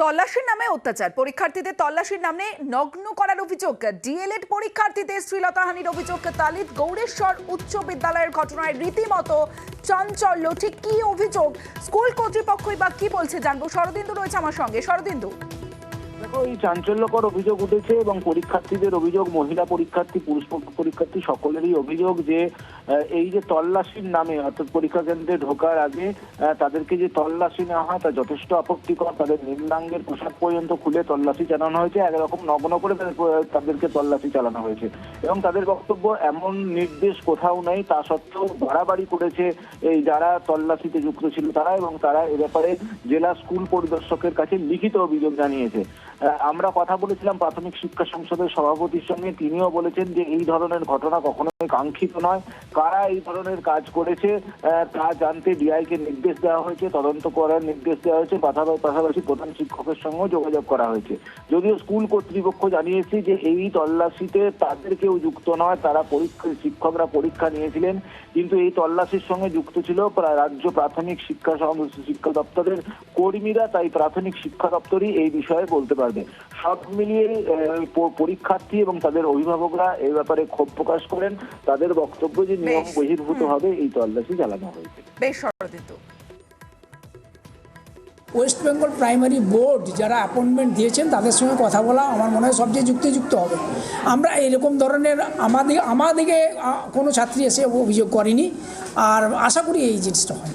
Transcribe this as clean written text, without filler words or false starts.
তল্লাশির নামে অত্যাচার, পরীক্ষার্থীদের তল্লাশির নামে নগ্ন করার অভিযোগ, ডিএলএড পরীক্ষার্থীদের শ্লীলতাহানির অভিযোগ তালিত গৌড়েশ্বর উচ্চ বিদ্যালয়ের ঘটনায় রীতিমতো চাঞ্চল্য। ঠিক কি অভিযোগ, স্কুল কর্তৃপক্ষই বা কি বলছে জানবো। শরদিন্দু রয়েছে আমার সঙ্গে। শরদিন্দু, দেখো, এই চাঞ্চল্যকর অভিযোগ উঠেছে এবং পরীক্ষার্থীদের অভিযোগ, মহিলা পরীক্ষার্থী, পুরুষ পরীক্ষার্থী সকলেরই অভিযোগ যে এই যে তল্লাশির নামে, অর্থাৎ পরীক্ষা কেন্দ্রে ঢোকার আগে তাদেরকে যে তল্লাশি নেওয়া হয় তা যথেষ্ট আপত্তিকর। তাদের নিম্নাঙ্গের পোশাক পর্যন্ত খুলে তল্লাশি চালানো হয়েছে, একরকম নগ্ন করে তাদেরকে তল্লাশি চালানো হয়েছে এবং তাদের বক্তব্য এমন নির্দেশ কোথাও নেই, তা সত্ত্বেও বাড়াবাড়ি করেছে এই যারা তল্লাশিতে যুক্ত ছিল তারা, এবং তারা এ ব্যাপারে জেলা স্কুল পরিদর্শকের কাছে লিখিত অভিযোগ জানিয়েছে। আমরা কথা বলেছিলাম প্রাথমিক শিক্ষা সংসদের সভাপতির সঙ্গে, তিনিও বলেছেন যে এই ধরনের ঘটনা কখনোই কাঙ্ক্ষিত নয়। কারা এই ধরনের কাজ করেছে তা জানতে ডিআইকে নির্দেশ দেওয়া হয়েছে, তদন্ত করার নির্দেশ দেওয়া হয়েছে, পাশাপাশি প্রধান শিক্ষকের সঙ্গেও যোগাযোগ করা হয়েছে। যদিও স্কুল কর্তৃপক্ষ জানিয়েছে যে এই তল্লাশিতে তাদের কেউ যুক্ত নয়, তারা শিক্ষকরা পরীক্ষা নিয়েছিলেন, কিন্তু এই তল্লাশির সঙ্গে যুক্ত ছিল রাজ্য প্রাথমিক শিক্ষা দপ্তরের কর্মীরা, তাই প্রাথমিক শিক্ষা দপ্তরই এই বিষয়ে বলতে পারবে। সব মিলিয়ে পরীক্ষার্থী এবং তাদের অভিভাবকরা এই ব্যাপারে ক্ষোভ প্রকাশ করেন। তাদের বক্তব্য যে নিয়ম বহির্ভূত হবে এই তল্লাশি চালানো হয়েছে। বেশ Sharadindu. West Bengal primary board যারা অ্যাপয়েন্টমেন্ট দিয়েছেন তাদের সঙ্গে কথা বলা আমার মনে হয় সবচেয়ে যুক্তিযুক্ত হবে। আমরা এরকম ধরনের আমাদিকে কোনো ছাত্রী এসে অভিযোগ করেনি, আর আশা করি এই জিনিসটা হয়।